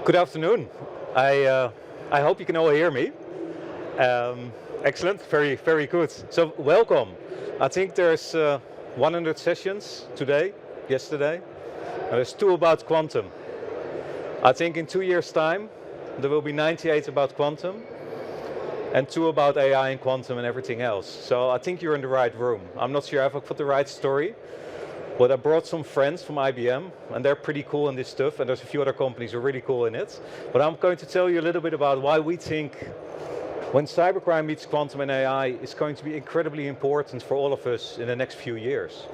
Good afternoon. I hope you can all hear me. Excellent, very good. So welcome. I think there's 100 sessions today, yesterday, and there's 2 about quantum. I think in 2 years' time, there will be 98 about quantum, and 2 about AI and quantum and everything else. So I think you're in the right room. I'm not sure if I put the right story, but I brought some friends from IBM, and they're pretty cool in this stuff, and there's a few other companies who are really cool in it. But I'm going to tell you a little bit about why we think when cybercrime meets quantum and AI is going to be incredibly important for all of us in the next few years.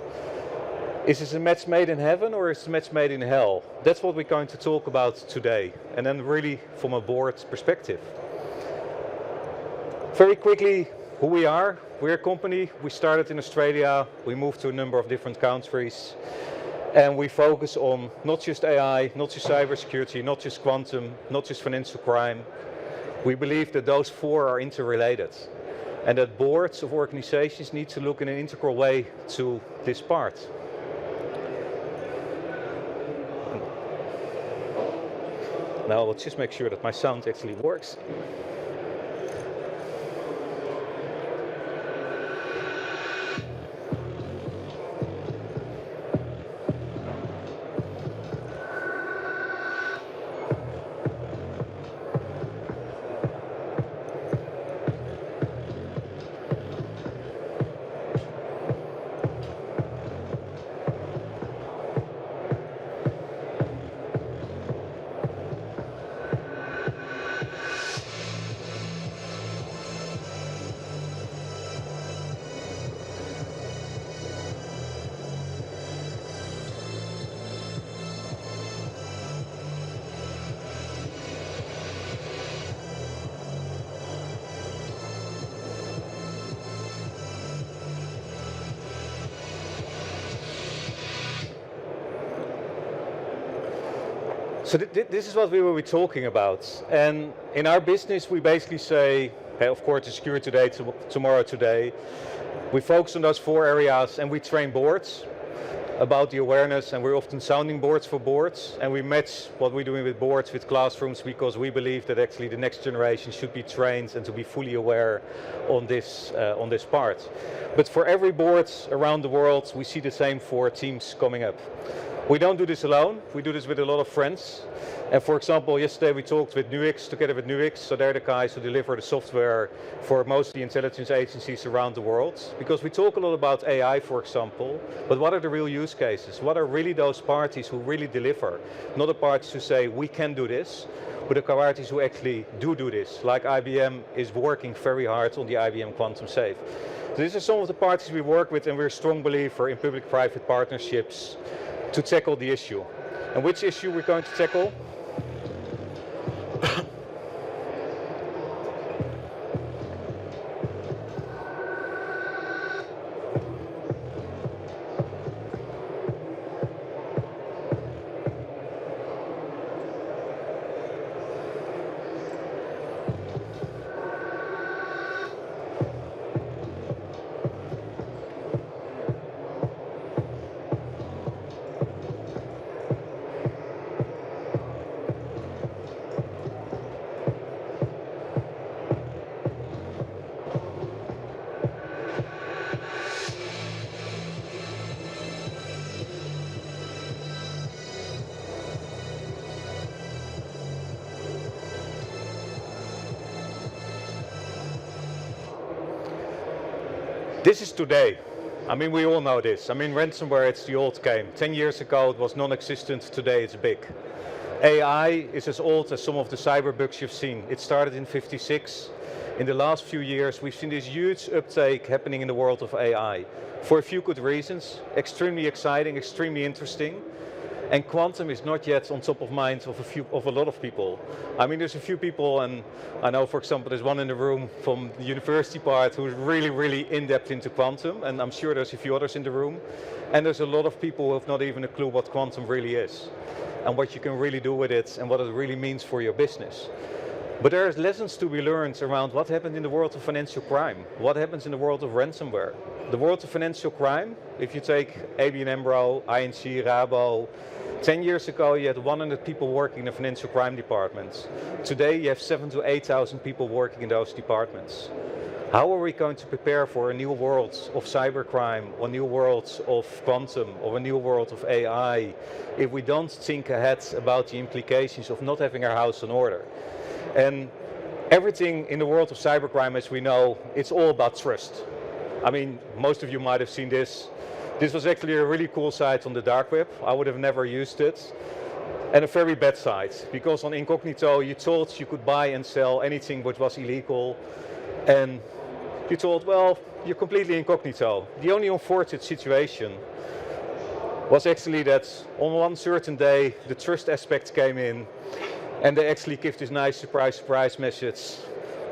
Is this a match made in heaven or is it a match made in hell? That's what we're going to talk about today, and then really from a board perspective. Very quickly, who we are. We're a company, we started in Australia, we moved to a number of different countries, and we focus on not just AI, not just cybersecurity, not just quantum, not just financial crime. We believe that those 4 are interrelated, and that boards of organizations need to look in an integral way to this part. Now let's just make sure that my sound actually works. So this is what we will be talking about, and in our business we basically say, hey, of course, secure today, tomorrow, today. We focus on those 4 areas, and we train boards about the awareness, and we're often sounding boards for boards, and we match what we're doing with boards with classrooms because we believe that actually the next generation should be trained and to be fully aware on this part. But for every board around the world, we see the same 4 teams coming up. We don't do this alone, we do this with a lot of friends. And for example, yesterday we talked with Nuix, together with Nuix, so they're the guys who deliver the software for most of the intelligence agencies around the world. Because we talk a lot about AI, for example, but what are the real use cases? What are really those parties who really deliver? Not the parties who say, we can do this, but the parties who actually do this. Like IBM is working very hard on the IBM Quantum Safe. So these are some of the parties we work with, and we're a strong believer in public-private partnerships to tackle the issue. And which issue we're going to tackle? This is today. I mean, we all know this. I mean, ransomware, it's the old game. 10 years ago, it was non-existent. Today, it's big. AI is as old as some of the cyber bugs you've seen. It started in '56. In the last few years, we've seen this huge uptake happening in the world of AI. For a few good reasons. Extremely exciting, extremely interesting. And quantum is not yet on top of mind of a lot of people. I mean, there's a few people, and I know, for example, there's one in the room from the university part who's really in-depth into quantum, and I'm sure there's a few others in the room. And there's a lot of people who have not even a clue what quantum really is, and what you can really do with it, and what it really means for your business. But there are lessons to be learned around what happened in the world of financial crime, what happens in the world of ransomware. The world of financial crime, if you take ABN AMRO, ING, Rabo, 10 years ago, you had 100 people working in the financial crime departments. Today, you have 7,000 to 8,000 people working in those departments. How are we going to prepare for a new world of cybercrime, or a new world of quantum, or a new world of AI, if we don't think ahead about the implications of not having our house in order? And everything in the world of cybercrime, as we know, it's all about trust. I mean, most of you might have seen this. This was actually a really cool site on the dark web. I would have never used it. And a very bad site, because on incognito you thought you could buy and sell anything which was illegal. And you thought, well, you're completely incognito. The only unfortunate situation was actually that on one certain day, the trust aspect came in, and they actually give this nice surprise, surprise message.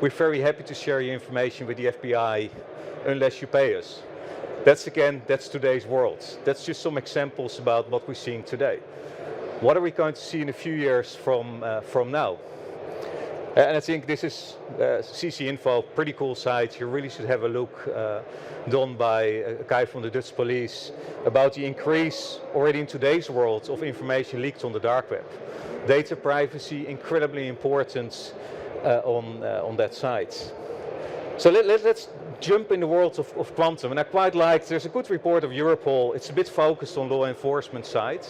We're very happy to share your information with the FBI, unless you pay us. That's today's world. That's just some examples about what we're seeing today. What are we going to see in a few years from now? And I think this is CC Info, pretty cool site. You really should have a look, done by a guy from the Dutch police, about the increase already in today's world of information leaked on the dark web. Data privacy, incredibly important on that site. So let's jump in the world of quantum. And I quite like, there's a good report of Europol. It's a bit focused on law enforcement side,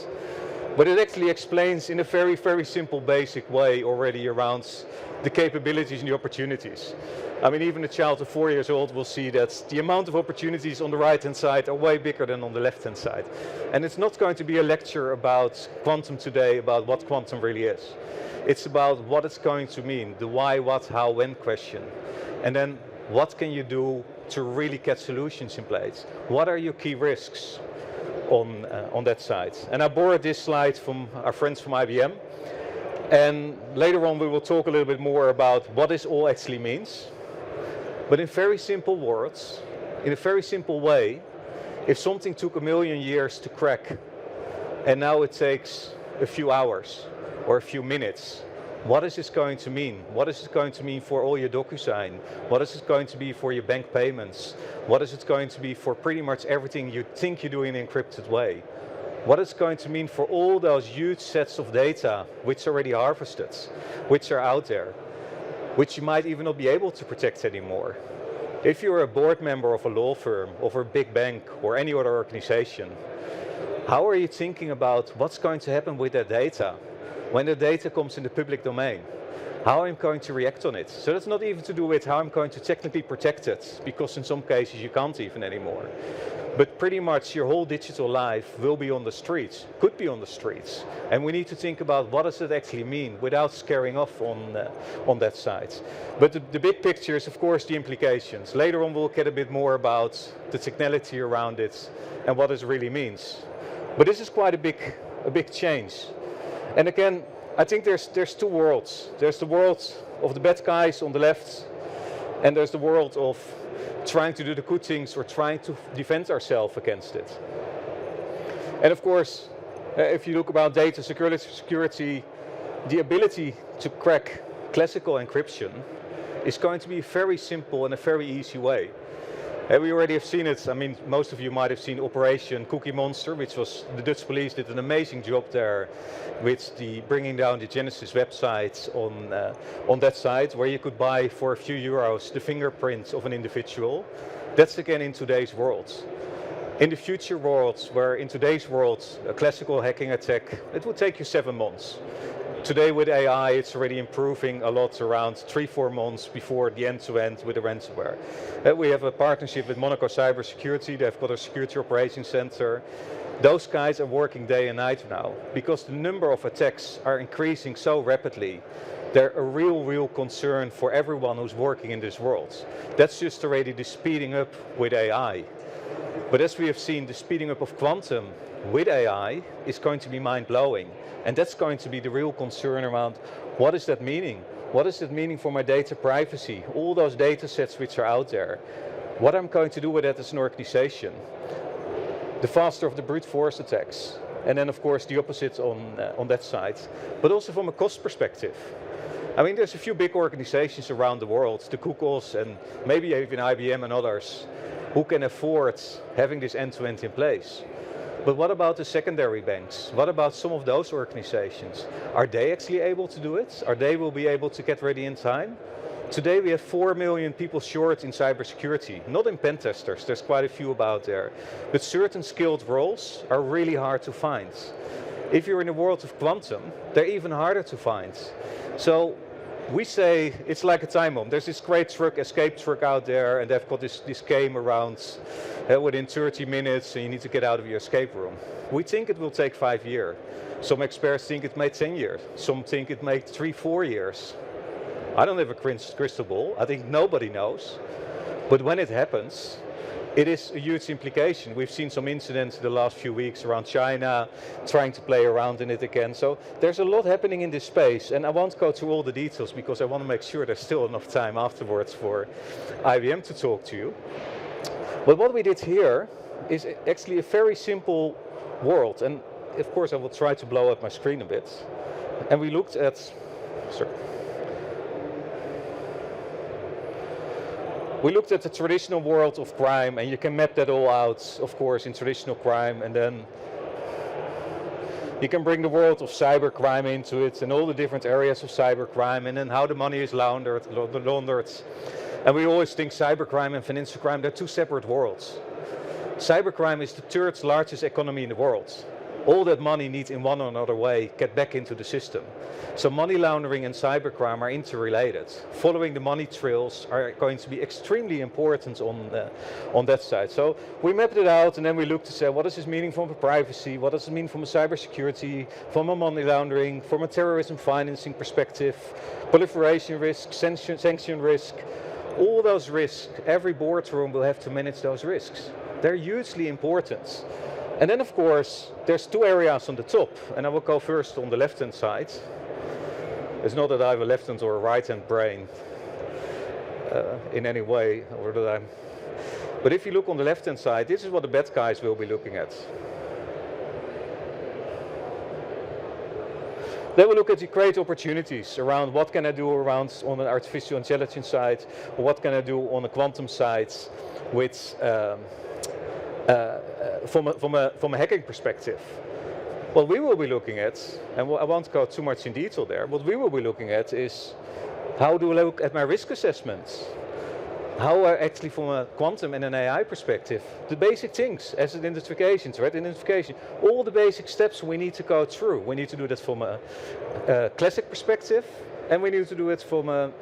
but it actually explains in a very, very simple, basic way already around the capabilities and the opportunities. I mean, even a child of 4 years old will see that the amount of opportunities on the right-hand side are way bigger than on the left-hand side. And it's not going to be a lecture about quantum today, about what quantum really is. It's about what it's going to mean, the why, what, how, when question. And then what can you do to really get solutions in place? What are your key risks on that side? And I borrowed this slide from our friends from IBM. And later on we will talk a little bit more about what this all actually means. But in very simple words, in a very simple way, if something took 1,000,000 years to crack, and now it takes a few hours or a few minutes, what is this going to mean? What is it going to mean for all your DocuSign? What is it going to be for your bank payments? What is it going to be for pretty much everything you think you do in an encrypted way? What is it going to mean for all those huge sets of data which are already harvested, which are out there, which you might even not be able to protect anymore? If you're a board member of a law firm, of a big bank, or any other organization, how are you thinking about what's going to happen with that data when the data comes in the public domain? How I'm going to react on it? So that's not even to do with how I'm going to technically protect it, because in some cases you can't even anymore. But pretty much your whole digital life will be on the streets, could be on the streets. And we need to think about what does it actually mean without scaring off on that side. But the big picture is of course the implications. Later on we'll get a bit more about the technology around it and what it really means. But this is quite a big change. And again, I think there's two worlds. There's the world of the bad guys on the left, and there's the world of trying to do the good things or trying to defend ourselves against it. And of course, if you look about data security, the ability to crack classical encryption is going to be very simple and a very easy way. We already have seen it. I mean, most of you might have seen Operation Cookie Monster, which was the Dutch police did an amazing job there with bringing down the Genesis website on that site, where you could buy for a few euros the fingerprint of an individual. That's again in today's world. In the future world, where in today's world a classical hacking attack, it would take you 7 months. Today with AI, it's already improving a lot, around 3-4 months before the end-to-end with the ransomware. We have a partnership with Monaco Cybersecurity. They've got a security operations center. Those guys are working day and night now because the number of attacks are increasing so rapidly. They're a real concern for everyone who's working in this world. That's just already the speeding up with AI. But as we have seen, the speeding up of quantum with AI is going to be mind-blowing. And that's going to be the real concern around what is that meaning? What is it meaning for my data privacy? All those data sets which are out there. What I'm going to do with that as an organization. The faster of the brute force attacks. And then of course the opposite on that side. But also from a cost perspective. I mean, there's a few big organizations around the world, the Googles and maybe even IBM and others, who can afford having this end-to-end in place. But what about the secondary banks? What about some of those organizations? Are they actually able to do it? Are they will be able to get ready in time? Today we have 4 million people short in cybersecurity, not in pen testers, there's quite a few about there. But certain skilled roles are really hard to find. If you're in the world of quantum, they're even harder to find. So we say it's like a time bomb. There's this great truck, escape truck out there, and they've got this game around within 30 minutes, and you need to get out of your escape room. We think it will take 5 years. Some experts think it may 10 years. Some think it may 3-4 years. I don't have a crystal ball. I think nobody knows. But when it happens, it is a huge implication. We've seen some incidents in the last few weeks around China trying to play around in it again. So there's a lot happening in this space, and I won't go through all the details because I want to make sure there's still enough time afterwards for IBM to talk to you. But what we did here is actually a very simple world, and of course I will try to blow up my screen a bit. And we looked at, we looked at the traditional world of crime, and you can map that all out, of course, in traditional crime, and then you can bring the world of cybercrime into it and all the different areas of cybercrime, and then how the money is laundered. And we always think cybercrime and financial crime, they're two separate worlds. Cybercrime is the third largest economy in the world. All that money needs in one or another way get back into the system. So money laundering and cybercrime are interrelated. Following the money trails are going to be extremely important on that side. So we mapped it out, and then we looked to say, what does this mean from a privacy? What does it mean from a cybersecurity, from a money laundering, from a terrorism financing perspective, proliferation risk, sanction risk, all those risks. Every boardroom will have to manage those risks. They're hugely important. And then, of course, there's two areas on the top, and I will go first on the left-hand side. It's not that I have a left-hand or a right-hand brain in any way, or that I'm. But if you look on the left-hand side, this is what the bad guys will be looking at. They will look at the great opportunities around what can I do around on an artificial intelligence side, or what can I do on a quantum side with. From a hacking perspective. What we will be looking at, and I won't go too much in detail there, what we will be looking at is how do I look at my risk assessments? How are actually from a quantum and an AI perspective, the basic things, asset identification, threat identification, all the basic steps we need to go through. We need to do that from a classic perspective, and we need to do it from an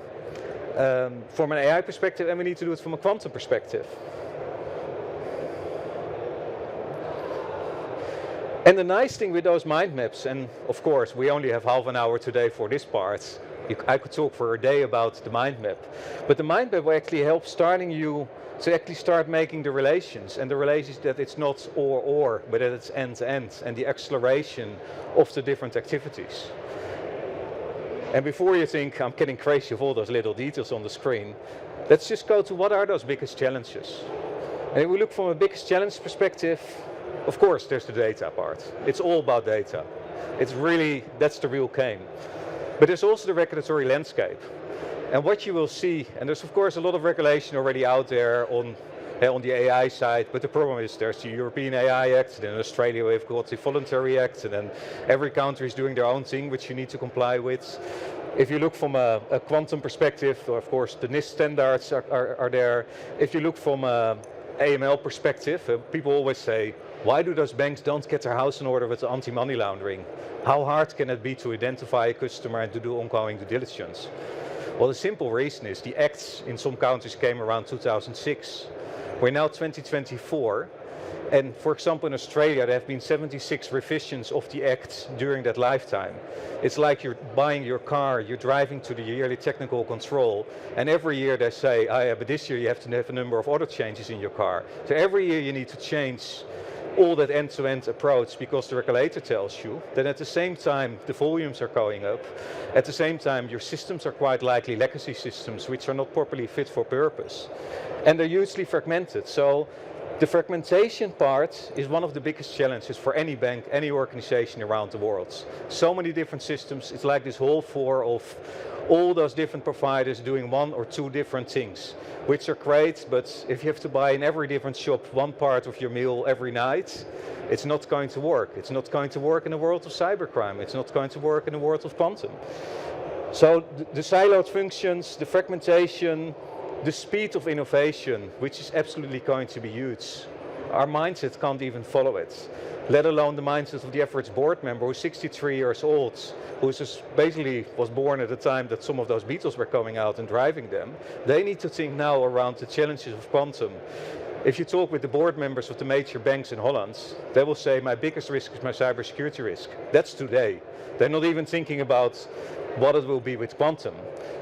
AI perspective, and we need to do it from a quantum perspective. And the nice thing with those mind maps, and of course we only have half an hour today for this part, I could talk for a day about the mind map, but the mind map will actually help starting you to actually start making the relations, and the relations that it's not or, but that it's end to end, and the acceleration of the different activities. And before you think I'm getting crazy of all those little details on the screen, let's just go to what are those biggest challenges. And if we look from a biggest challenge perspective, of course, there's the data part. It's all about data. It's really, that's the real game. But there's also the regulatory landscape. And what you will see, and there's of course a lot of regulation already out there on the AI side, but the problem is there's the European AI Act, and in Australia we've got the Voluntary Act, and then every country is doing their own thing which you need to comply with. If you look from a quantum perspective, of course the NIST standards are there. If you look from a AML perspective, people always say, why do those banks don't get their house in order with anti-money laundering? How hard can it be to identify a customer and to do ongoing due diligence? Well, the simple reason is the acts in some countries came around 2006. We're now 2024, and for example in Australia there have been 76 revisions of the act during that lifetime. It's like you're buying your car, you're driving to the yearly technical control, and every year they say, oh yeah, but this year you have to have a number of other changes in your car. So every year you need to change all that end-to-end approach, because the regulator tells you that at the same time the volumes are going up, at the same time your systems are quite likely legacy systems which are not properly fit for purpose, and they're hugely fragmented. So The fragmentation part is one of the biggest challenges for any bank, any organization around the world. So many different systems, it's like this whole floor of all those different providers doing one or two different things, which are great, but if you have to buy in every different shop one part of your meal every night, it's not going to work. It's not going to work in the world of cybercrime. It's not going to work in the world of quantum. So the siloed functions, the fragmentation, the speed of innovation, which is absolutely going to be huge. Our mindset can't even follow it, let alone the mindset of the average board member who's 63 years old, who just basically was born at the time that some of those Beatles were coming out and driving them. They need to think now around the challenges of quantum. If you talk with the board members of the major banks in Holland, they will say my biggest risk is my cybersecurity risk. That's today. They're not even thinking about what it will be with quantum.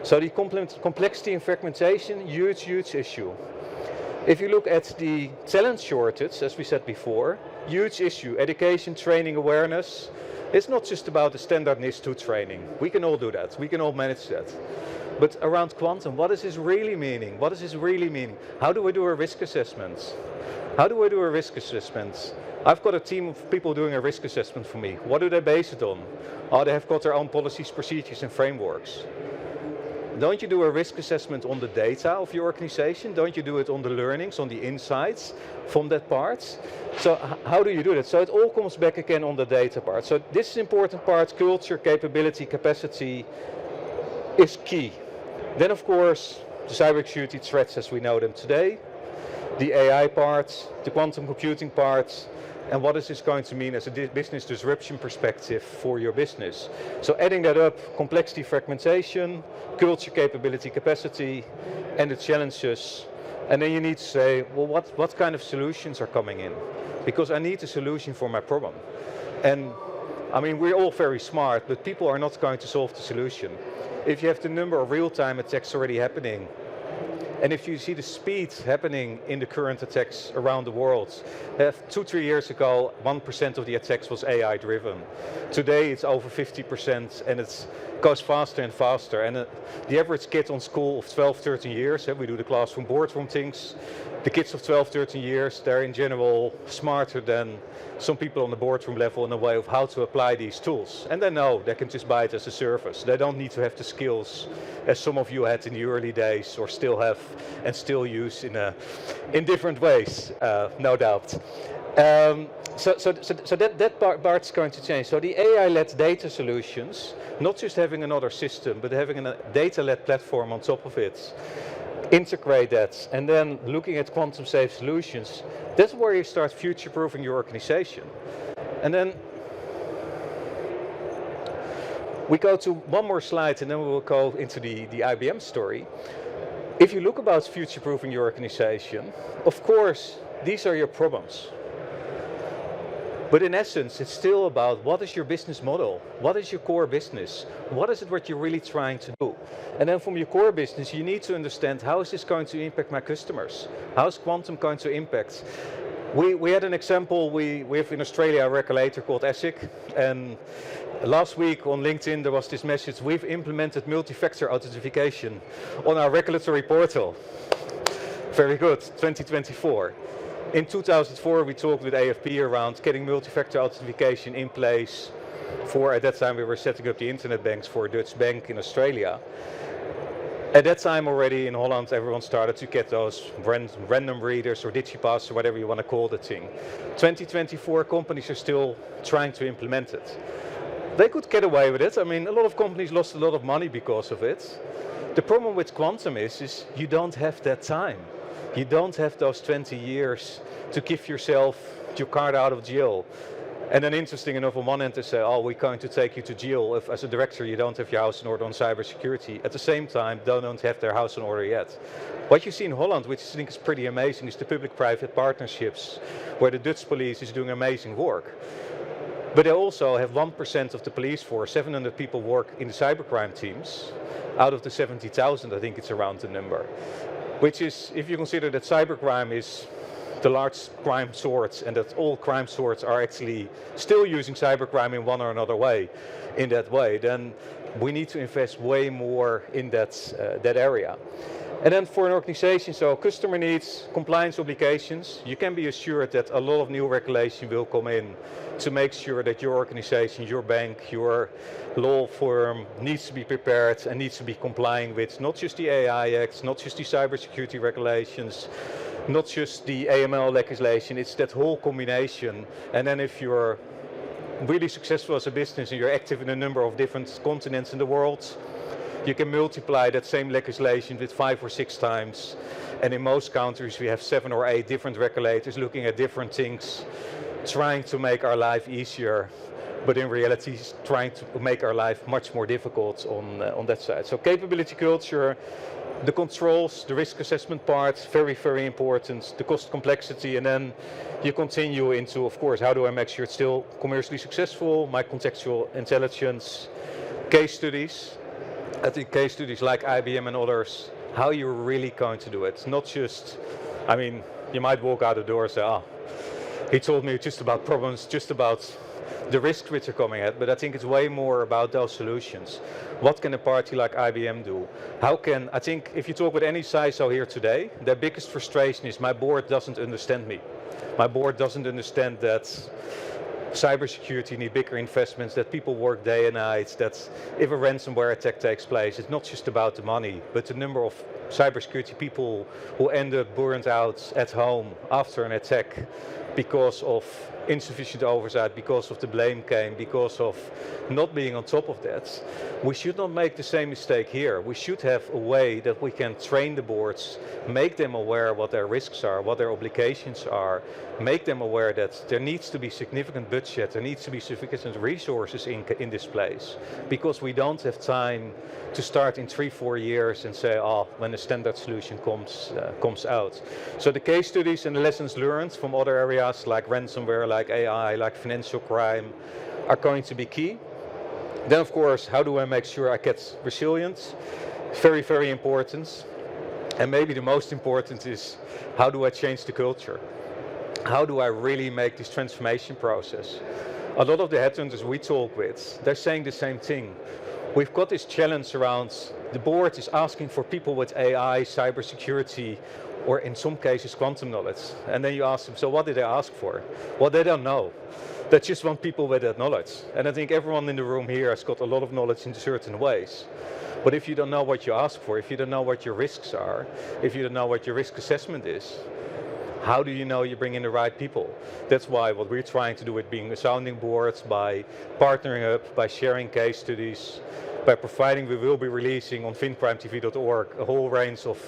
So the complexity and fragmentation, huge issue. If you look at the talent shortage, as we said before, huge issue. Education, training, awareness. It's not just about the standard NIS2 training. We can all do that. We can all manage that. But around quantum, what is this really meaning? What is this really meaning? How do I do a risk assessment? How do I do a risk assessment? I've got a team of people doing a risk assessment for me. What do they base it on? Oh, they have got their own policies, procedures and frameworks. Don't you do a risk assessment on the data of your organization? Don't you do it on the learnings, on the insights from that part? So how do you do that? So it all comes back again on the data part. So this is important part, culture, capability, capacity is key. Then of course, the cybersecurity threats as we know them today, the AI part, the quantum computing part, and what is this going to mean as a business disruption perspective for your business? So adding that up, complexity, fragmentation, culture, capability, capacity, and the challenges. And then you need to say, well, what kind of solutions are coming in? Because I need a solution for my problem. And I mean, we're all very smart, but people are not going to solve the solution. If you have the number of real-time attacks already happening, and if you see the speed happening in the current attacks around the world, 2-3 years ago, 1% of the attacks was AI driven. Today it's over 50% and it goes faster and faster. And the average kid on school of 12-13 years, we do the classroom boardroom things, the kids of 12-13 years, they're in general smarter than some people on the boardroom level in a way of how to apply these tools. And they know they can just buy it as a service. They don't need to have the skills as some of you had in the early days or still have and still use in different ways, no doubt. So that part's going to change. So the AI-led data solutions, not just having another system, but having a data-led platform on top of it, integrate that, and then looking at quantum safe solutions, that's where you start future-proofing your organization. And then we go to one more slide and then we will go into the IBM story. If you look about future-proofing your organization, of course, these are your problems. But in essence, it's still about what is your business model? What is your core business? What is it what you're really trying to do? And then from your core business, you need to understand how is this going to impact my customers? How is quantum going to impact? We had an example, we have in Australia a regulator called ASIC, and last week on LinkedIn there was this message, we've implemented multi-factor authentication on our regulatory portal. Very good, 2024. In 2004 we talked with AFP around getting multi-factor authentication in place for, at that time we were setting up the internet banks for a Dutch bank in Australia. At that time already in Holland everyone started to get those random readers or DigiPass or whatever you want to call the thing. 2024 companies are still trying to implement it. They could get away with it. I mean, a lot of companies lost a lot of money because of it. The problem with quantum is you don't have that time. You don't have those 20 years to give yourself your card out of jail. And then interesting enough, on one end they say, oh, we're going to take you to jail if as a director you don't have your house in order on cybersecurity. At the same time, they don't have their house in order yet. What you see in Holland, which I think is pretty amazing, is the public-private partnerships, where the Dutch police is doing amazing work. But they also have 1% of the police force, 700 people work in the cybercrime teams, out of the 70,000, I think it's around the number. Which is, if you consider that cybercrime is the large crime sorts and that all crime sorts are actually still using cybercrime in one or another way, then we need to invest way more in that area. And then for an organization, so customer needs, compliance obligations, you can be assured that a lot of new regulation will come in to make sure that your organization, your bank, your law firm needs to be prepared and needs to be complying with not just the AI Act, not just the cybersecurity regulations, not just the AML legislation, it's that whole combination. And then if you're really successful as a business and you're active in a number of different continents in the world, you can multiply that same legislation with 5 or 6 times. And in most countries we have 7 or 8 different regulators looking at different things, trying to make our life easier, but in reality trying to make our life much more difficult on that side. So capability culture, the controls, the risk assessment part, very, very important, the cost complexity, and then you continue into, of course, how do I make sure it's still commercially successful, my contextual intelligence, case studies. I think case studies like IBM and others, how you're really going to do it. Not just, I mean, you might walk out the door and say, oh, he told me just about problems, just about the risks which are coming at, but I think it's way more about those solutions. What can a party like IBM do? How can, I think if you talk with any CISO here today, their biggest frustration is my board doesn't understand me. My board doesn't understand that cybersecurity need bigger investments, that people work day and night, that if a ransomware attack takes place, it's not just about the money, but the number of cybersecurity people who end up burned out at home after an attack because of insufficient oversight, because of the blame game, because of not being on top of that. We should not make the same mistake here. We should have a way that we can train the boards, make them aware what their risks are, what their obligations are, make them aware that there needs to be significant budget, there needs to be significant resources in this place, because we don't have time to start in 3-4 years and say, oh, when the standard solution comes out. So the case studies and the lessons learned from other areas like ransomware, like AI, like financial crime are going to be key. Then of course, how do I make sure I get resilient? Very, very important. And maybe the most important is, how do I change the culture? How do I really make this transformation process? A lot of the headhunters we talk with, they're saying the same thing. We've got this challenge around, the board is asking for people with AI, cybersecurity, or in some cases quantum knowledge. And then you ask them, so what did they ask for? Well, they don't know. They just want people with that knowledge. And I think everyone in the room here has got a lot of knowledge in certain ways. But if you don't know what you ask for, if you don't know what your risks are, if you don't know what your risk assessment is, how do you know you bring in the right people? That's why what we're trying to do with being a sounding board, by partnering up, by sharing case studies, by providing, we will be releasing on fincrimetv.org a whole range of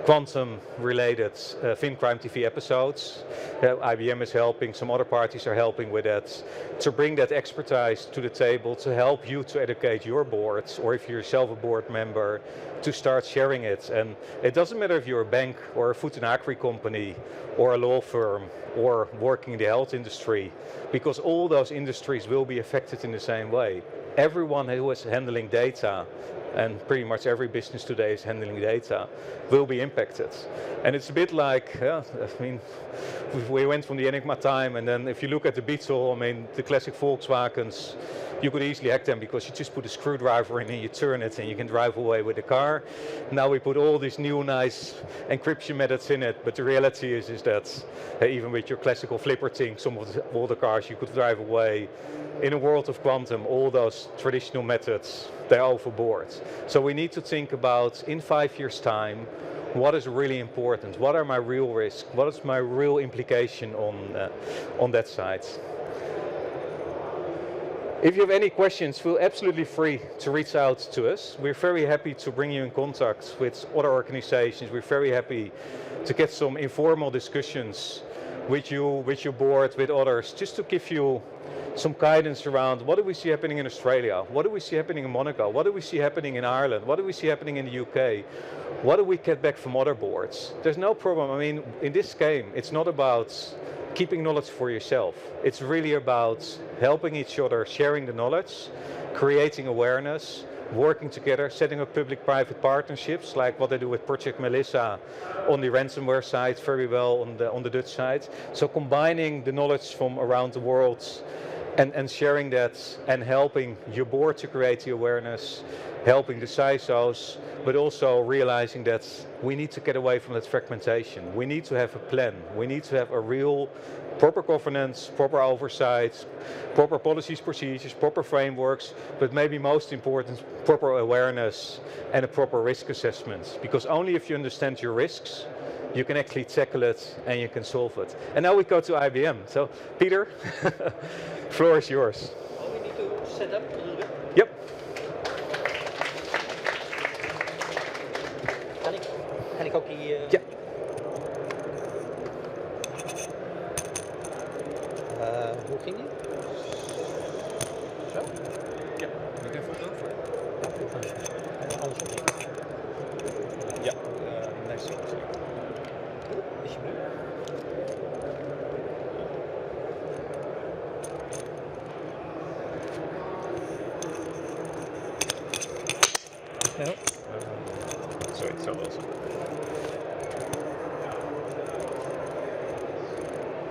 quantum-related FinCrime TV episodes. IBM is helping, some other parties are helping with that, to bring that expertise to the table, to help you to educate your boards, or if you're yourself a board member, to start sharing it. And it doesn't matter if you're a bank or a food and agri company or a law firm or working in the health industry, because all those industries will be affected in the same way. Everyone who is handling data, and pretty much every business today is handling data, will be impacted. And it's a bit like, I mean, we went from the Enigma time, and then if you look at the Beetle, I mean, the classic Volkswagens, you could easily hack them because you just put a screwdriver in and you turn it and you can drive away with the car. Now we put all these new nice encryption methods in it, but the reality is that even with your classical flipper thing, some of the older cars you could drive away. In a world of quantum, all those traditional methods, they're overboard. So we need to think about, in 5 years' time, what is really important? What are my real risks? What is my real implication on that side? If you have any questions, feel absolutely free to reach out to us. We're very happy to bring you in contact with other organizations. We're very happy to get some informal discussions with you, with your board, with others, just to give you some guidance around what do we see happening in Australia, what do we see happening in Monaco, what do we see happening in Ireland, what do we see happening in the UK, what do we get back from other boards? There's no problem. I mean, in this game, it's not about keeping knowledge for yourself. It's really about helping each other, sharing the knowledge, creating awareness, working together, setting up public-private partnerships, like what they do with Project Melissa on the ransomware side, very well on the Dutch side. So combining the knowledge from around the world and sharing that and helping your board to create the awareness, helping the CISOs, but also realizing that we need to get away from that fragmentation. We need to have a plan. We need to have a real proper governance, proper oversight, proper policies, procedures, proper frameworks, but maybe most important, proper awareness and a proper risk assessment. Because only if you understand your risks, you can actually tackle it and you can solve it. And now we go to IBM. So, Peter, floor is yours. Well, we need to set up a little bit. Yep. Kan ik ook die... Ja. Hoe ging die? Zo? Ja, we kunnen even over. Andersom. Ja, next slide. Alsjeblieft. Ja. Sorry, het zal wel zo.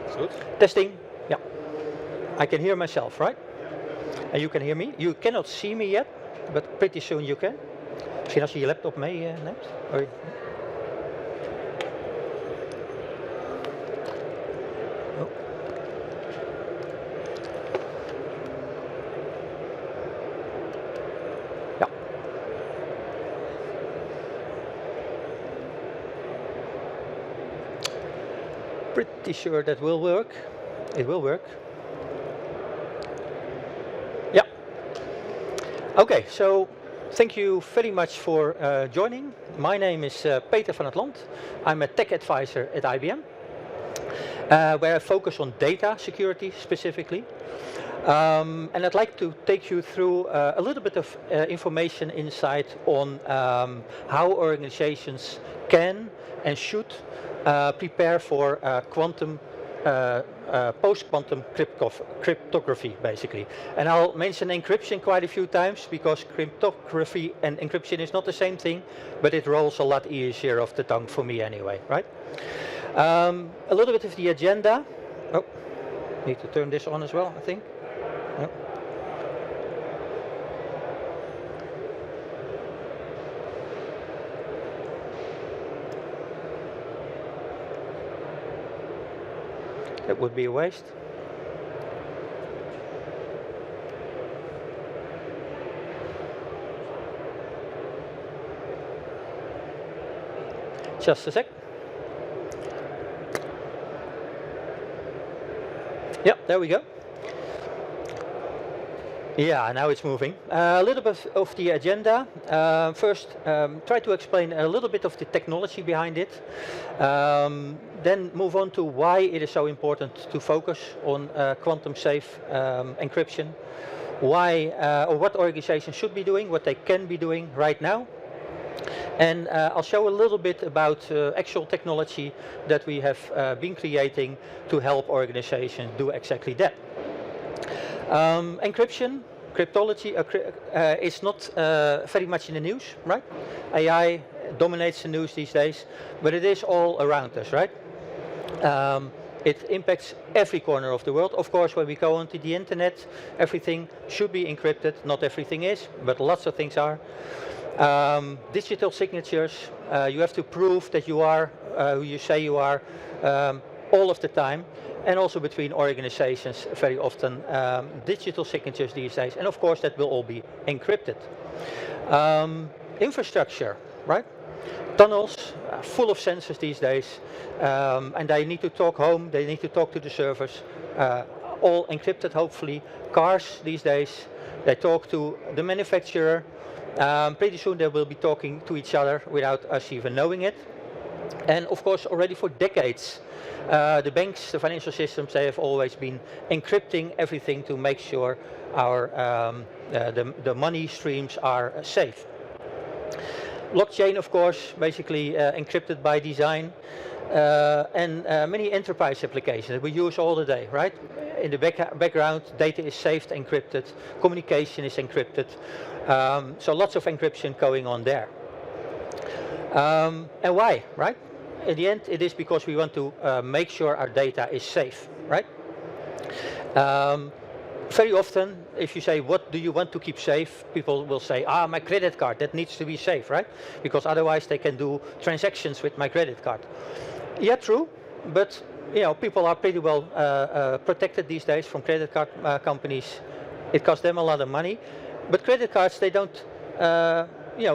Is goed? Testing. Yeah. I can hear myself, right? And you can hear me. You cannot see me yet, but pretty soon you can. Misschien als je je laptop meeneemt. Oh, ja. Pretty sure that will work. It will work. Yeah. Okay, so thank you very much for joining. My name is Peter van het Land. I'm a tech advisor at IBM, where I focus on data security specifically. And I'd like to take you through a little bit of information insight on how organizations can and should prepare for quantum post-quantum cryptography, basically. And I'll mention encryption quite a few times because cryptography and encryption is not the same thing, but it rolls a lot easier off the tongue for me anyway, right? A little bit of the agenda. Oh, need to turn this on as well, I think. Yep. That would be a waste. Just a sec. Yep, there we go. Yeah, now it's moving. A little bit of the agenda. First, try to explain a little bit of the technology behind it. Then move on to why it is so important to focus on quantum safe encryption. Why or what organizations should be doing, what they can be doing right now. And I'll show a little bit about actual technology that we have been creating to help organizations do exactly that. Encryption, cryptology is not very much in the news, right? AI dominates the news these days, but it is all around us, right? It impacts every corner of the world. Of course, when we go onto the internet, everything should be encrypted. Not everything is, but lots of things are. Digital signatures, you have to prove that you are who you say you are all of the time. And also between organizations, very often digital signatures these days. And of course, that will all be encrypted. Infrastructure, right? Tunnels, full of sensors these days. And they need to talk home, they need to talk to the servers. All encrypted, hopefully. Cars these days, they talk to the manufacturer. Pretty soon they will be talking to each other without us even knowing it. And of course, already for decades, the banks, the financial systems, they have always been encrypting everything to make sure our the money streams are safe. Blockchain, of course, basically encrypted by design, and many enterprise applications that we use all the day, right? In the background, data is saved, encrypted, communication is encrypted, so lots of encryption going on there. And why, right? In the end, it is because we want to make sure our data is safe, right? very often, if you say, what do you want to keep safe? People will say, my credit card, that needs to be safe, right? Because otherwise they can do transactions with my credit card. Yeah, true, but people are pretty well protected these days from credit card companies. It costs them a lot of money, but credit cards, they don't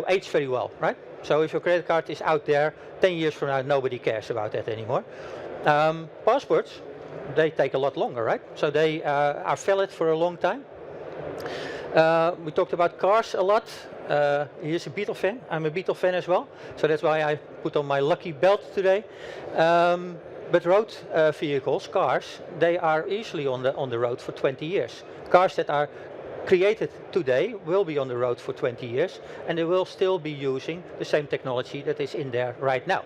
age very well, right? So if your credit card is out there 10 years from now, nobody cares about that anymore. Passwords, they take a lot longer, right? So they are valid for a long time. We talked about cars a lot. Here's a Beatle fan. I'm a Beatle fan as well, so that's why I put on my lucky belt today. But road vehicles, cars, they are easily on the road for 20 years. Cars that are created today will be on the road for 20 years, and they will still be using the same technology that is in there right now.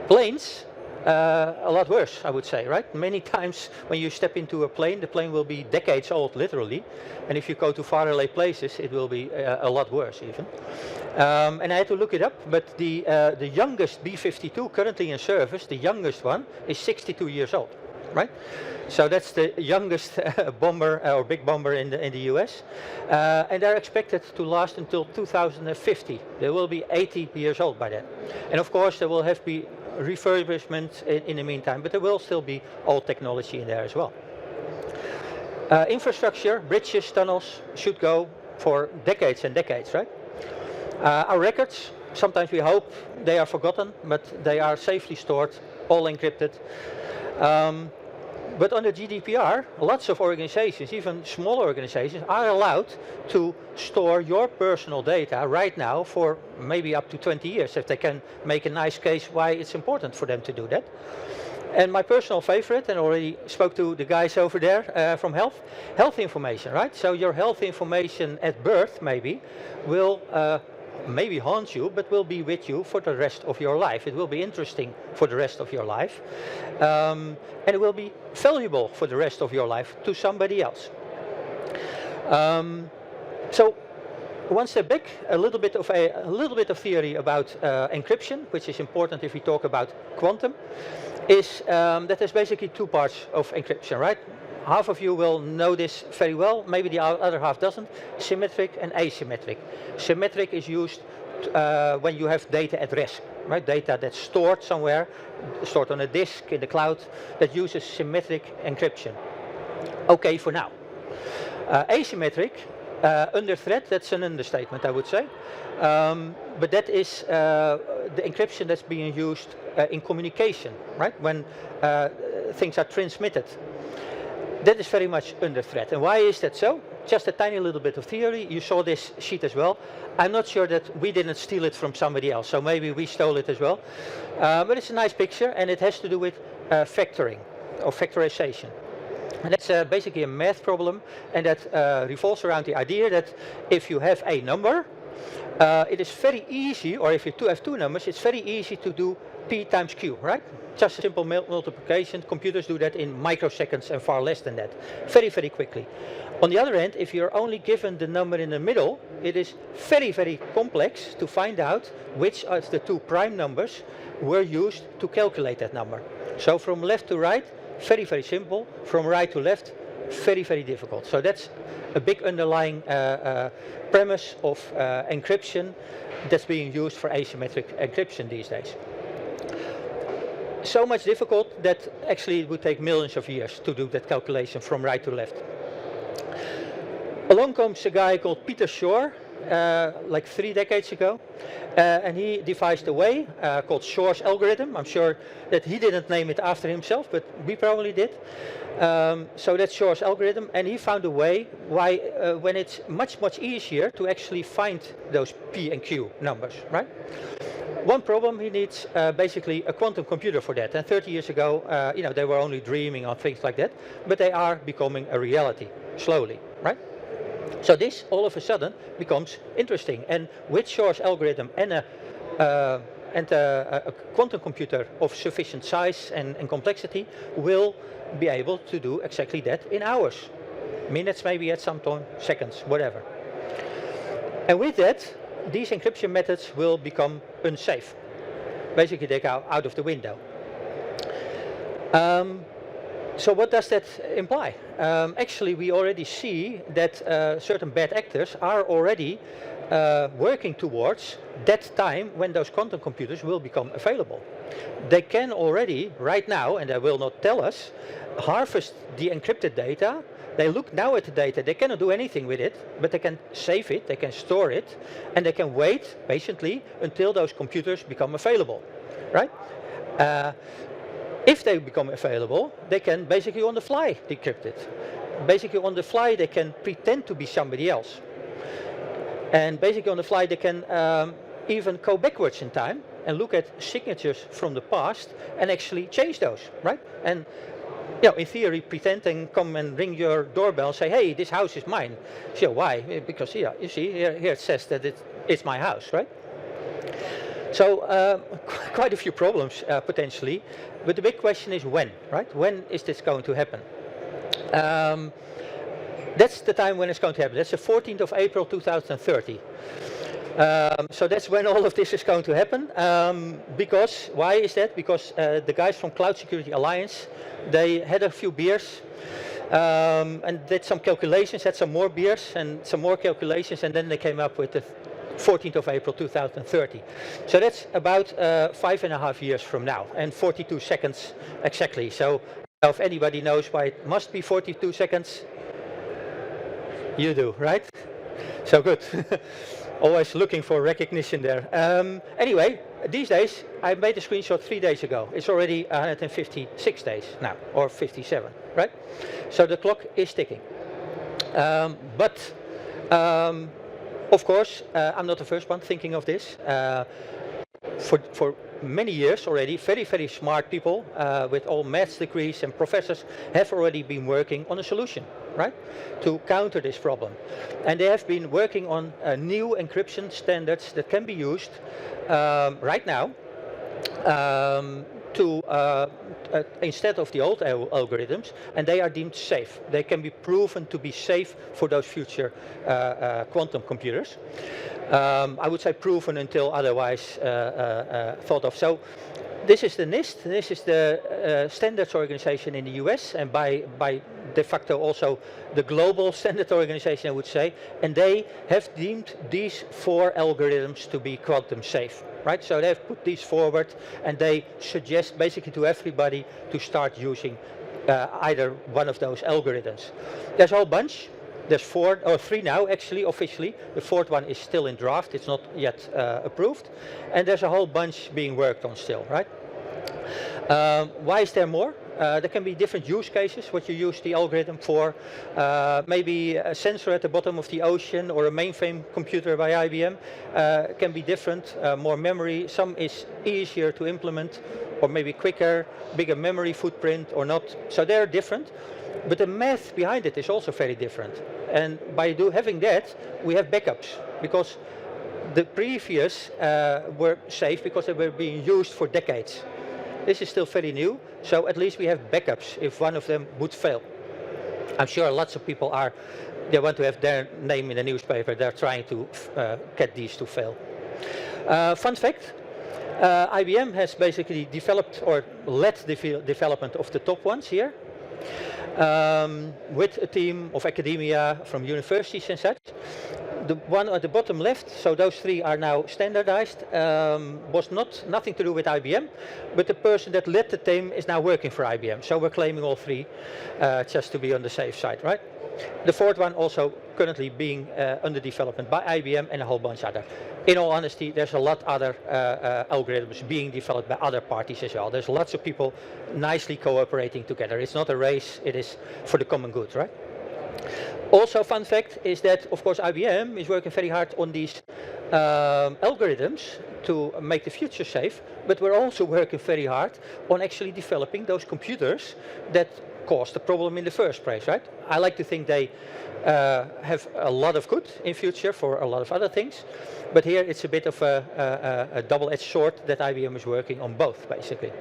Planes, a lot worse, I would say, right? Many times when you step into a plane, the plane will be decades old, literally. And if you go to faraway places, it will be a lot worse even. And I had to look it up, but the youngest B-52 currently in service, the youngest one, is 62 years old, right? So that's the youngest bomber or big bomber in the US. And they're expected to last until 2050. They will be 80 years old by then. And of course, there will have to be refurbishment in the meantime, but there will still be old technology in there as well. Infrastructure, bridges, tunnels should go for decades and decades, right? Our records, sometimes we hope they are forgotten, but they are safely stored, all encrypted. But under GDPR, lots of organizations, even small organizations, are allowed to store your personal data right now for maybe up to 20 years, if they can make a nice case why it's important for them to do that. And my personal favorite, and already spoke to the guys over there from health information, right? So your health information at birth maybe will maybe haunt you, but will be with you for the rest of your life. It will be interesting for the rest of your life. And it will be valuable for the rest of your life to somebody else. So one step back, a little bit of theory about encryption, which is important if we talk about quantum, is that there's basically two parts of encryption, right? Half of you will know this very well, maybe the other half doesn't. Symmetric and asymmetric. Symmetric is used when you have data at rest, right? Data that's stored somewhere, stored on a disk in the cloud, that uses symmetric encryption. Okay for now. Asymmetric, under threat, that's an understatement, I would say. But that is the encryption that's being used in communication, right? When things are transmitted. That is very much under threat. And why is that so? Just a tiny little bit of theory. You saw this sheet as well. I'm not sure that we didn't steal it from somebody else, so maybe we stole it as well. But it's a nice picture, and it has to do with factoring or factorization. And that's basically a math problem, and that revolves around the idea that if you have a number, it is very easy, or if you have two numbers, it's very easy to do P times Q, right? Just a simple multiplication. Computers do that in microseconds and far less than that. Very, very quickly. On the other hand, if you're only given the number in the middle, it is very, very complex to find out which of the two prime numbers were used to calculate that number. So from left to right, very, very simple. From right to left, very, very difficult. So that's a big underlying premise of encryption that's being used for asymmetric encryption these days. So much difficult that actually it would take millions of years to do that calculation from right to left. Along comes a guy called Peter Shor, like 3 decades ago, and he devised a way called Shor's algorithm. I'm sure that he didn't name it after himself, but we probably did. So that's Shor's algorithm, and he found a way why when it's much, much easier to actually find those P and Q numbers, right? One problem, he needs basically a quantum computer for that. And 30 years ago, they were only dreaming on things like that, but they are becoming a reality, slowly, right? So this, all of a sudden, becomes interesting. And with Shor's algorithm and a quantum computer of sufficient size and complexity will be able to do exactly that in hours. Minutes maybe at some time, seconds, whatever. And with that, these encryption methods will become unsafe. Basically, they go out of the window. So what does that imply? Actually, we already see that certain bad actors are already working towards that time when those quantum computers will become available. They can already, right now, and they will not tell us, harvest the encrypted data. They look now at the data, they cannot do anything with it, but they can save it, they can store it, and they can wait patiently until those computers become available, right? If they become available, they can basically on the fly decrypt it. Basically on the fly, they can pretend to be somebody else. And basically on the fly, they can even go backwards in time and look at signatures from the past and actually change those, right? And you know, in theory, pretend and come and ring your doorbell and say, hey, this house is mine. So why? Because yeah, you see, here it says that it's my house, right? So quite a few problems potentially, but the big question is when, right? When is this going to happen? That's the time when it's going to happen. That's the 14th of April 2030. So that's when all of this is going to happen. Because, why is that? Because the guys from Cloud Security Alliance, they had a few beers and did some calculations, had some more beers and some more calculations, and then they came up with the 14th of April 2030. So that's about 5.5 years from now, and 42 seconds exactly. So if anybody knows why it must be 42 seconds, you do, right? So good. Always looking for recognition there. Anyway, these days, I made a screenshot 3 days ago. It's already 156 days now, or 57, right? So the clock is ticking. Of course, I'm not the first one thinking of this. For many years already, very, very smart people with all maths degrees and professors have already been working on a solution, right, to counter this problem. And they have been working on new encryption standards that can be used right now instead of the old algorithms, and they are deemed safe. They can be proven to be safe for those future quantum computers. I would say proven until otherwise thought of. So this is the NIST. This is the standards organization in the US, and by de facto also the global standard organization, I would say. And they have deemed these 4 algorithms to be quantum safe. Right? So they have put these forward, and they suggest basically to everybody to start using either one of those algorithms. There's a whole bunch. There's 4 or 3 now, actually, officially. The 4th one is still in draft. It's not yet approved. And there's a whole bunch being worked on still, right? Why is there more? There can be different use cases, what you use the algorithm for. Maybe a sensor at the bottom of the ocean or a mainframe computer by IBM can be different, more memory. Some is easier to implement, or maybe quicker, bigger memory footprint or not. So they're different. But the math behind it is also very different. And by having that, we have backups, because the previous were safe because they were being used for decades. This is still very new, so at least we have backups if one of them would fail. I'm sure lots of people they want to have their name in the newspaper. They're trying to get these to fail. Fun fact, IBM has basically developed or led the development of the top ones here, with a team of academia from universities and such. The one at the bottom left, so those 3 are now standardized, was nothing to do with IBM, but the person that led the team is now working for IBM. So we're claiming all 3 just to be on the safe side, right? The 4th one also currently being under development by IBM and a whole bunch other. In all honesty, there's a lot other algorithms being developed by other parties as well. There's lots of people nicely cooperating together. It's not a race, it is for the common good, right? Also, fun fact is that, of course, IBM is working very hard on these algorithms to make the future safe, but we're also working very hard on actually developing those computers that caused the problem in the first place, right? I like to think they have a lot of good in future for a lot of other things, but here it's a bit of a double-edged sword that IBM is working on both, basically.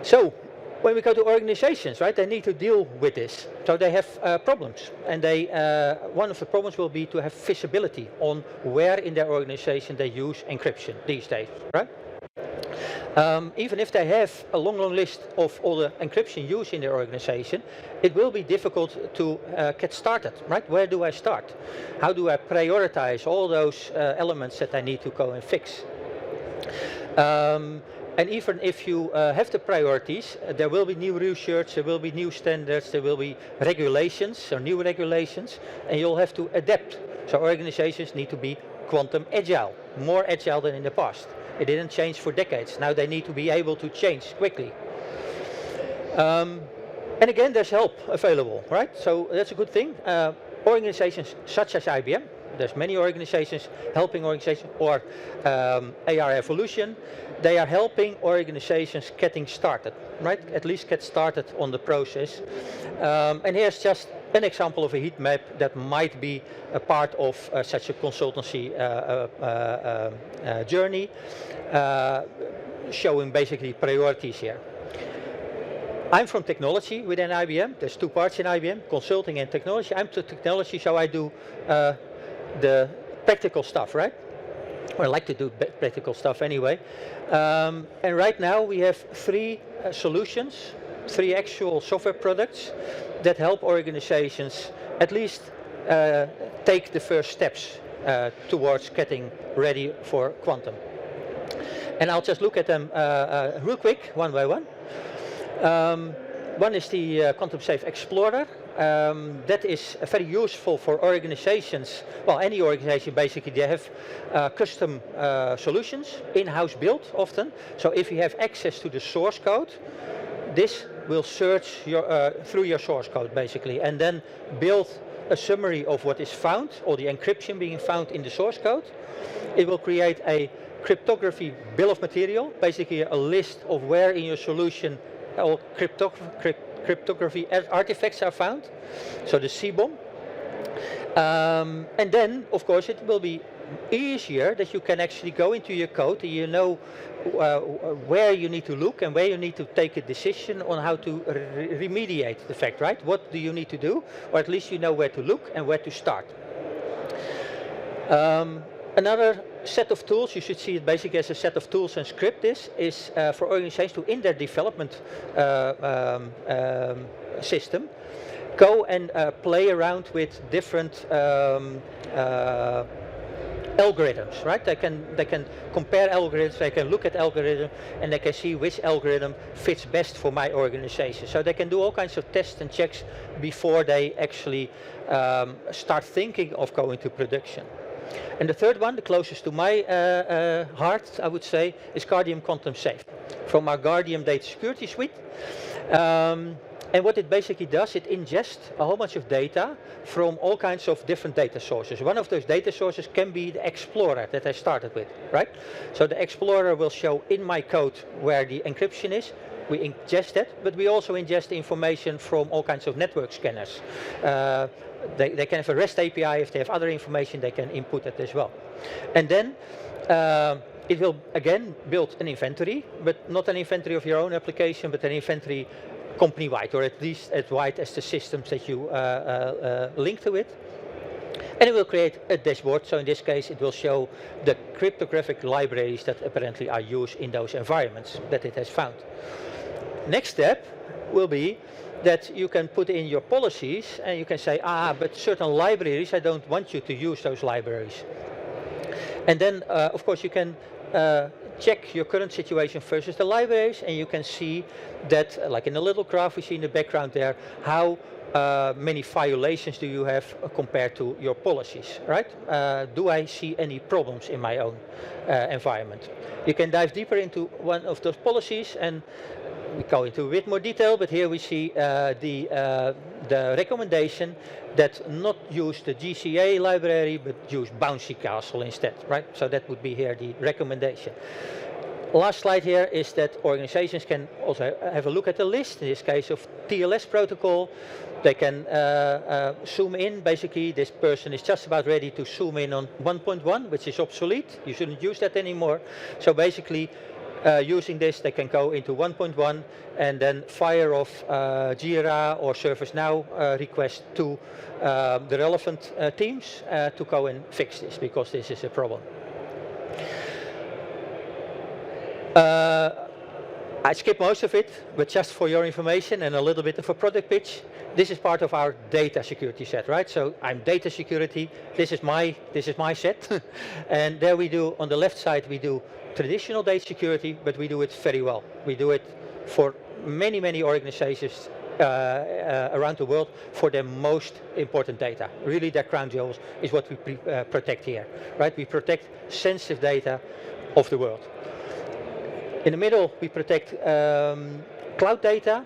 So, when we go to organizations, right, they need to deal with this. So they have problems, and one of the problems will be to have visibility on where in their organization they use encryption these days, right? Even if they have a long list of all the encryption used in their organization, it will be difficult to get started, right? Where do I start? How do I prioritize all those elements that I need to go and fix? And even if you have the priorities, there will be new research, there will be new standards, there will be regulations, or new regulations, and you'll have to adapt. So organizations need to be quantum agile, more agile than in the past. It didn't change for decades. Now they need to be able to change quickly. And again, there's help available, right? So that's a good thing. Organizations such as IBM, there's many organizations helping organizations, or AR Evolution, they are helping organizations getting started, right? At least get started on the process. And here's just an example of a heat map that might be a part of such a consultancy journey, showing basically priorities here. I'm from technology within IBM. There's two parts in IBM, consulting and technology. I'm to technology, so I do the practical stuff, right? Or I like to do practical stuff anyway. And right now we have three solutions, three actual software products that help organizations at least take the first steps towards getting ready for quantum. And I'll just look at them real quick, one by one. One is the Quantum Safe Explorer. That is very useful for organizations. Well, any organization basically, they have custom solutions, in-house built often. So if you have access to the source code, this will search through your source code basically, and then build a summary of what is found, or the encryption being found in the source code. It will create a cryptography bill of material, basically a list of where in your solution all cryptography artifacts are found, so the CBOM. And then, of course, it will be easier that you can actually go into your code and you know where you need to look and where you need to take a decision on how to remediate the fact, right? What do you need to do? Or at least you know where to look and where to start. Another set of tools, you should see it basically as a set of tools and script is for organizations to, in their development system, go and play around with different algorithms, right? They can compare algorithms, they can look at algorithms, and they can see which algorithm fits best for my organization. So they can do all kinds of tests and checks before they actually start thinking of going to production. And the third one, the closest to my heart, I would say, is IBM Quantum Safe, from our Guardian Data Security Suite. And what it basically does, it ingests a whole bunch of data from all kinds of different data sources. One of those data sources can be the Explorer that I started with, right? So the Explorer will show in my code where the encryption is. We ingest that, but we also ingest information from all kinds of network scanners. They can have a REST API. If they have other information, they can input it as well. And then it will, again, build an inventory, but not an inventory of your own application, but an inventory company-wide, or at least as wide as the systems that you link to it. And it will create a dashboard. So in this case, it will show the cryptographic libraries that apparently are used in those environments that it has found. Next step will be that you can put in your policies and you can say, but certain libraries, I don't want you to use those libraries. And then, of course, you can check your current situation versus the libraries, and you can see that, like in the little graph we see in the background there, how many violations do you have compared to your policies, right? Do I see any problems in my own environment? You can dive deeper into one of those policies, and we go into a bit more detail, but here we see the recommendation that not use the GCA library, but use Bouncy Castle instead, right? So that would be here the recommendation. Last slide here is that organizations can also have a look at the list, in this case of TLS protocol. They can zoom in. Basically, this person is just about ready to zoom in on 1.1, which is obsolete. You shouldn't use that anymore. So basically, using this, they can go into 1.1 and then fire off Jira or ServiceNow request to the relevant teams to go and fix this, because this is a problem. I skip most of it, but just for your information and a little bit of a product pitch, this is part of our data security set, right? So I'm data security, this is my set. And there we do, on the left side, we do traditional data security, but we do it very well. We do it for many, many organizations around the world for their most important data. Really, their crown jewels is what we protect here, right? We protect sensitive data of the world. In the middle, we protect cloud data.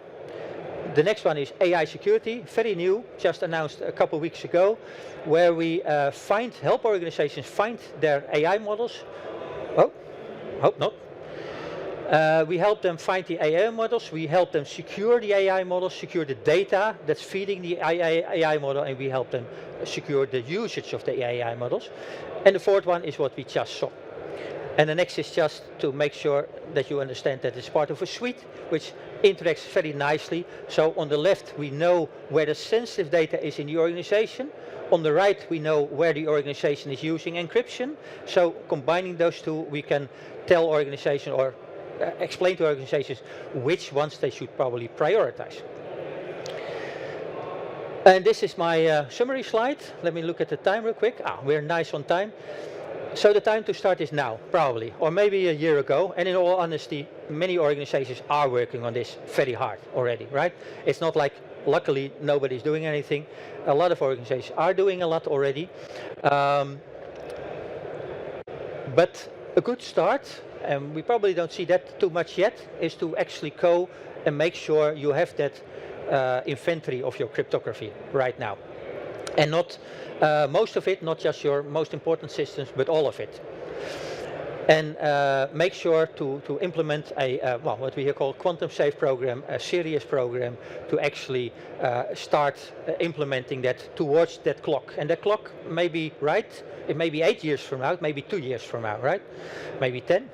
The next one is AI security, very new, just announced a couple of weeks ago, where we help organizations find their AI models. Oh, hope not. We help them find the AI models, we help them secure the AI models, secure the data that's feeding the AI model, and we help them secure the usage of the AI models. And the fourth one is what we just saw. And the next is just to make sure that you understand that it's part of a suite which interacts very nicely. So on the left, we know where the sensitive data is in the organization. On the right, we know where the organization is using encryption. So combining those two, we can tell organizations or explain to organizations which ones they should probably prioritize. And this is my summary slide. Let me look at the time real quick. We're nice on time. So the time to start is now, probably, or maybe a year ago. And in all honesty, many organizations are working on this very hard already, right? It's not like, luckily, nobody's doing anything. A lot of organizations are doing a lot already. But a good start, and we probably don't see that too much yet, is to actually go and make sure you have that inventory of your cryptography right now. And not most of it, not just your most important systems, but all of it. And make sure to implement a what we call Quantum Safe program, a serious program, to actually start implementing that towards that clock. And that clock may be right, it may be 8 years from now, it may be 2 years from now, right? Maybe 10,